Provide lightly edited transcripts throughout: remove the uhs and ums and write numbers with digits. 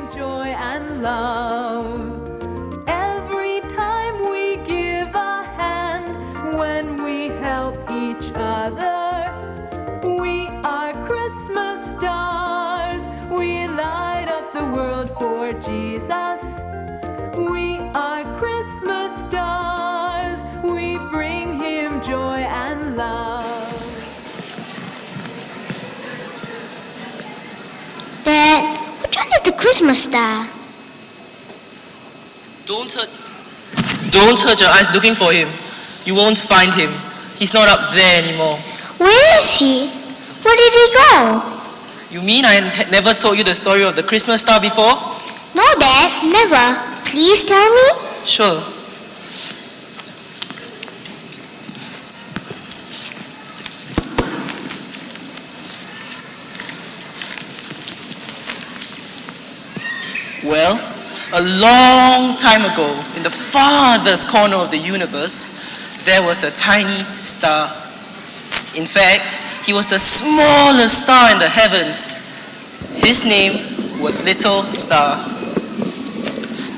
him joy and love. Every time we give a hand, when we help each other, we are Christmas stars. We light up the world for Jesus. We are Christmas stars. We bring him joy and love. Dad, which one is the Christmas star? Don't hurt your eyes looking for him. You won't find him. He's not up there anymore. Where is he? Where did he go? You mean I had never told you the story of the Christmas star before? No, Dad, never. Please tell me. Sure. Well, a long time ago, in the farthest corner of the universe, there was a tiny star. In fact, he was the smallest star in the heavens. His name was Little Star.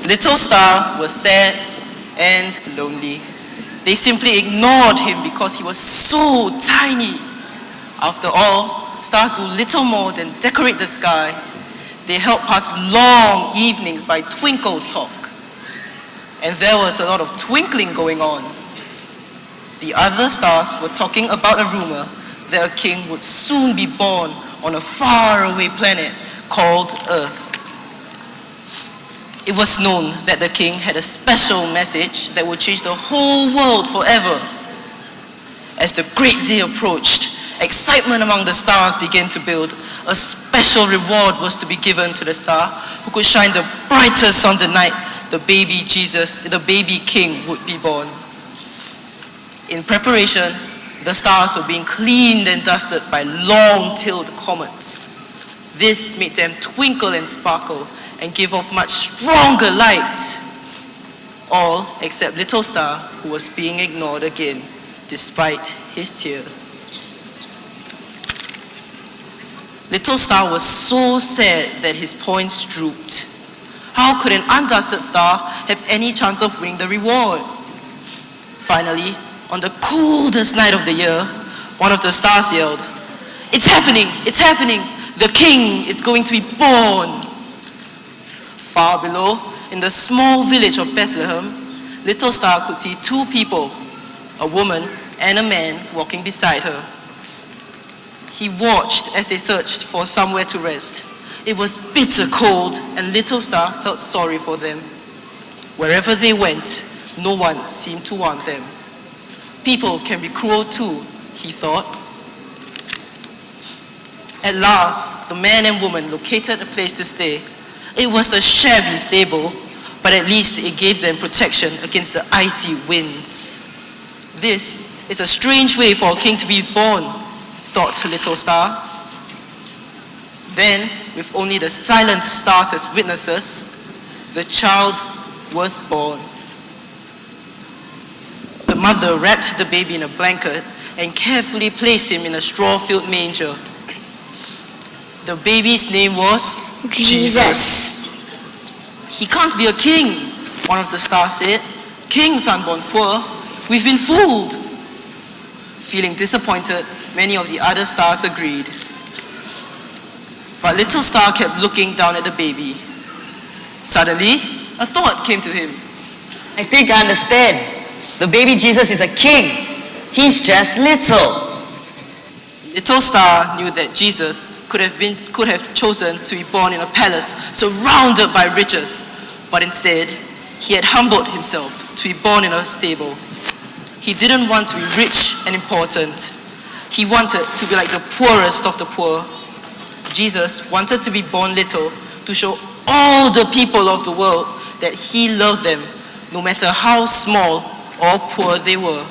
Little Star was sad and lonely. They simply ignored him because he was so tiny. After all, stars do little more than decorate the sky. They help pass long evenings by twinkle talk. And there was a lot of twinkling going on. The other stars were talking about a rumor that a king would soon be born on a faraway planet called Earth. It was known that the king had a special message that would change the whole world forever. As the great day approached, excitement among the stars began to build. A special reward was to be given to the star who could shine the brightest on the night the baby Jesus, the baby king, would be born. In preparation, the stars were being cleaned and dusted by long-tailed comets. This made them twinkle and sparkle and give off much stronger light. All except Little Star, who was being ignored again, despite his tears. Little Star was so sad that his points drooped. How could an undusted star have any chance of winning the reward? Finally, on the coldest night of the year, one of the stars yelled, "It's happening! It's happening! The king is going to be born!" Far below, in the small village of Bethlehem, Little Star could see two people, a woman and a man, walking beside her. He watched as they searched for somewhere to rest. It was bitter cold, and Little Star felt sorry for them. Wherever they went, no one seemed to want them. People can be cruel too, he thought. At last, the man and woman located a place to stay. It was a shabby stable, but at least it gave them protection against the icy winds. This is a strange way for a king to be born, thought Little Star. Then, with only the silent stars as witnesses, the child was born. The mother wrapped the baby in a blanket and carefully placed him in a straw-filled manger. The baby's name was Jesus. "He can't be a king," one of the stars said. "Kings aren't born poor. We've been fooled." Feeling disappointed, many of the other stars agreed. But Little Star kept looking down at the baby. Suddenly, a thought came to him. I think I understand. The baby Jesus is a king. He's just little. Little Star knew that Jesus could have chosen to be born in a palace surrounded by riches, but instead, he had humbled himself to be born in a stable. He didn't want to be rich and important. He wanted to be like the poorest of the poor. Jesus wanted to be born little to show all the people of the world that he loved them, no matter how small or poor they were.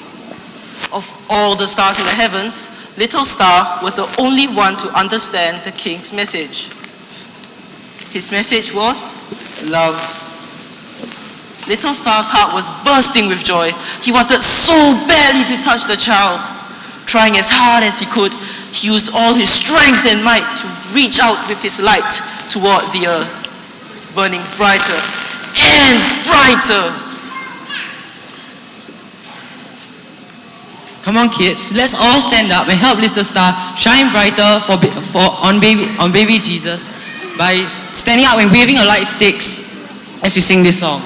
Of all the stars in the heavens, Little Star was the only one to understand the king's message. His message was love. Little Star's heart was bursting with joy. He wanted so badly to touch the child. Trying as hard as he could, he used all his strength and might to reach out with his light toward the earth. burning brighter and brighter. Come on, kids, let's all stand up and help Little Star shine brighter on baby Jesus by standing up and waving our light sticks as we sing this song.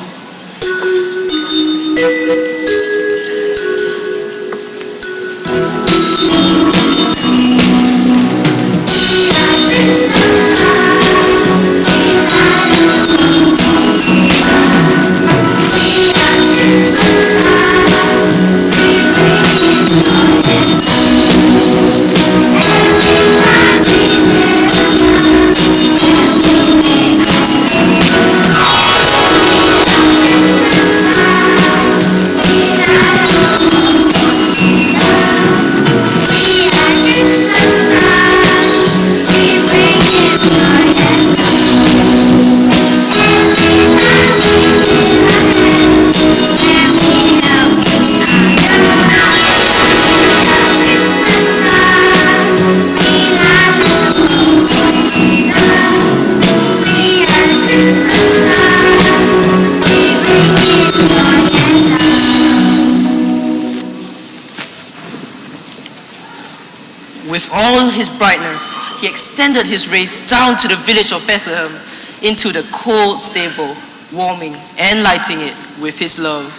With all his brightness, he extended his rays down to the village of Bethlehem, into the cold stable, warming and lighting it with his love.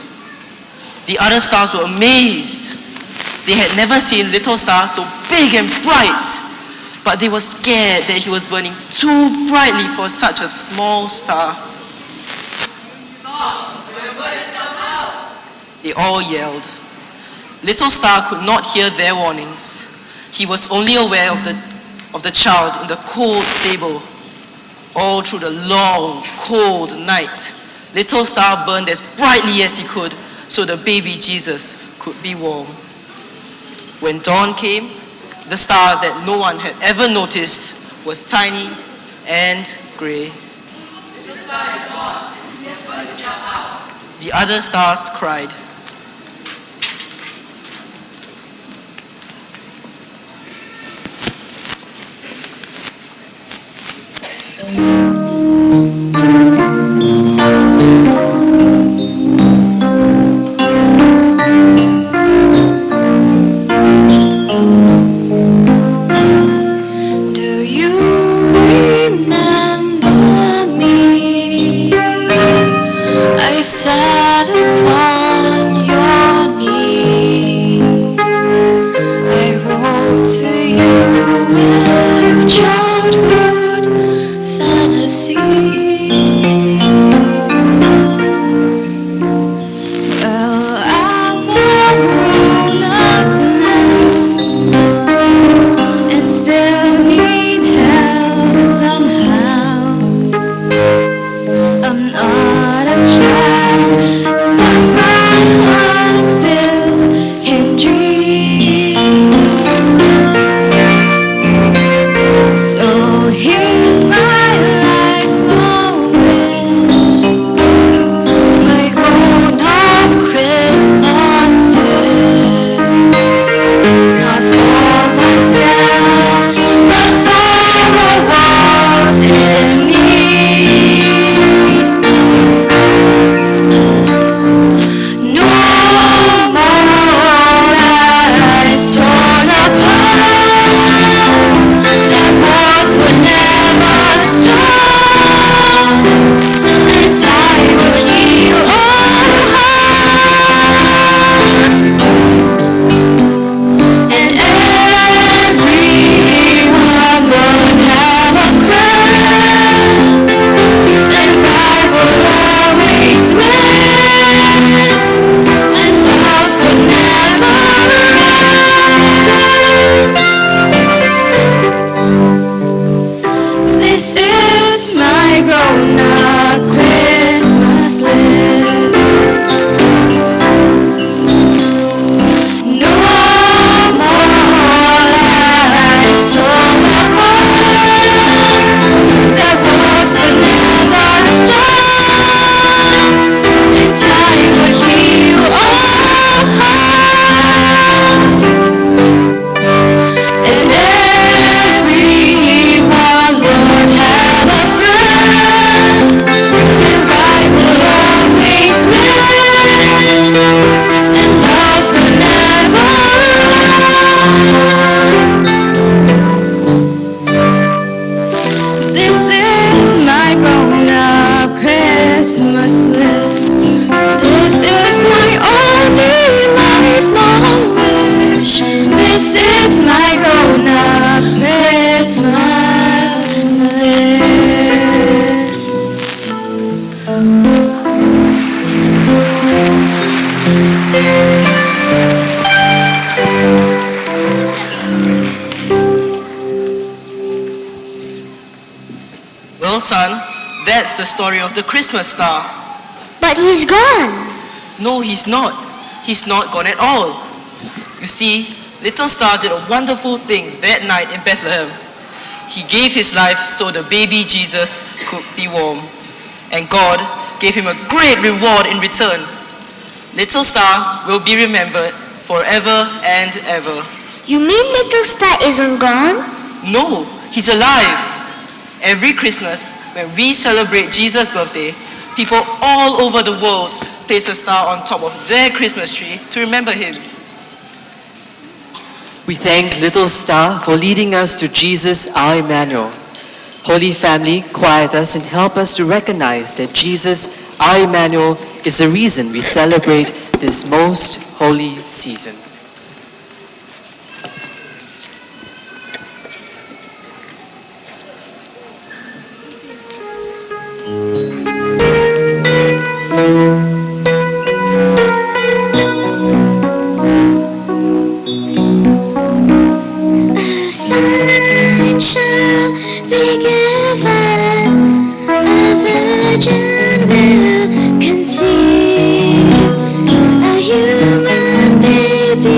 The other stars were amazed. They had never seen Little Star so big and bright, but they were scared that he was burning too brightly for such a small star. They all yelled. Little Star could not hear their warnings. He was only aware of the child in the cold stable. All through the long, cold night, Little Star burned as brightly as he could so the baby Jesus could be warm. When dawn came, the star that no one had ever noticed was tiny and gray. The other stars cried. Do you remember me? I sat upon your knee. I wrote to you with childhood fantasy. Well, I'm a grown-up now and still need help somehow. I'm not a child, but my heart still can dream. So here's my lifelong son, that's the story of the Christmas star. But he's gone. No, he's not. He's not gone at all. You see, little star did a wonderful thing that night in Bethlehem. He gave his life so the baby Jesus could be warm. And God gave him a great reward in return. Little star will be remembered forever and ever. You mean Little Star isn't gone? No, he's alive. Every Christmas, when we celebrate Jesus' birthday, people all over the world place a star on top of their Christmas tree to remember him. We thank Little Star for leading us to Jesus, our Emmanuel. Holy Family, quiet us and help us to recognize that Jesus, our Emmanuel, is the reason we celebrate this most holy season. A sign shall be given, a virgin will conceive, a human baby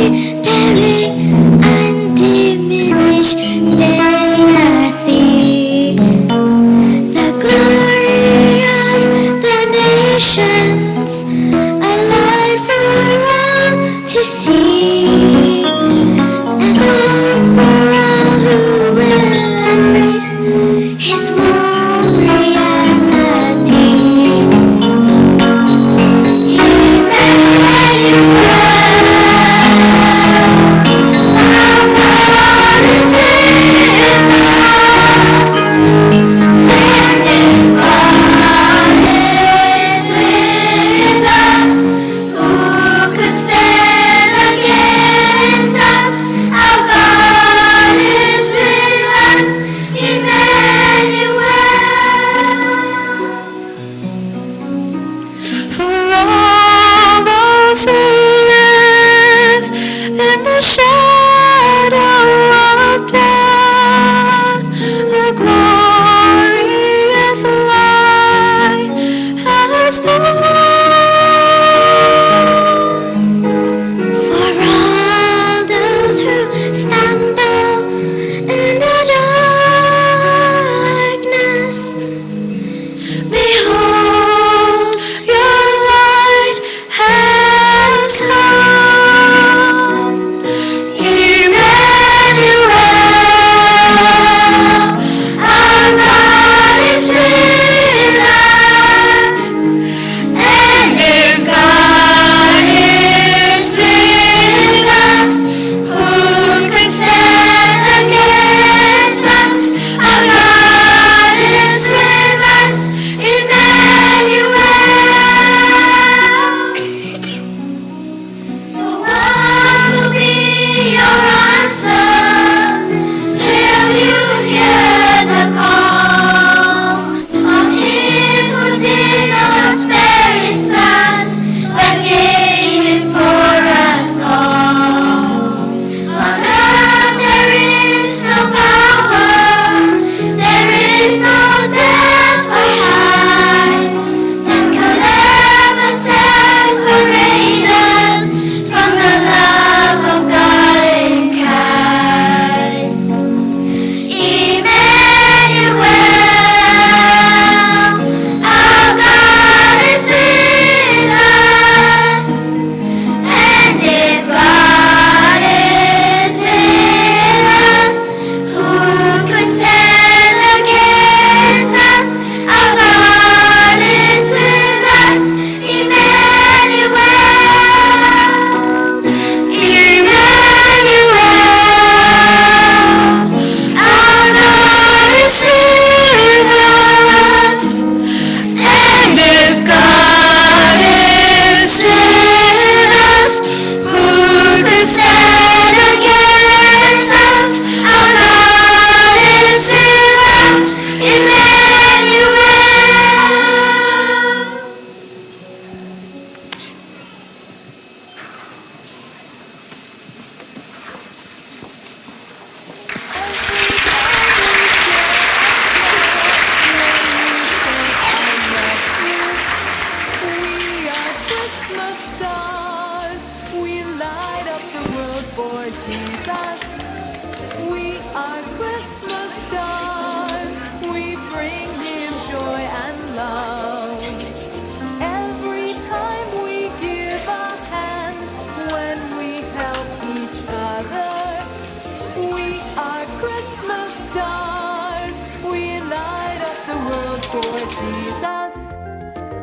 for Jesus.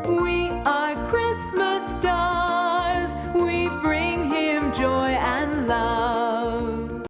We are Christmas stars.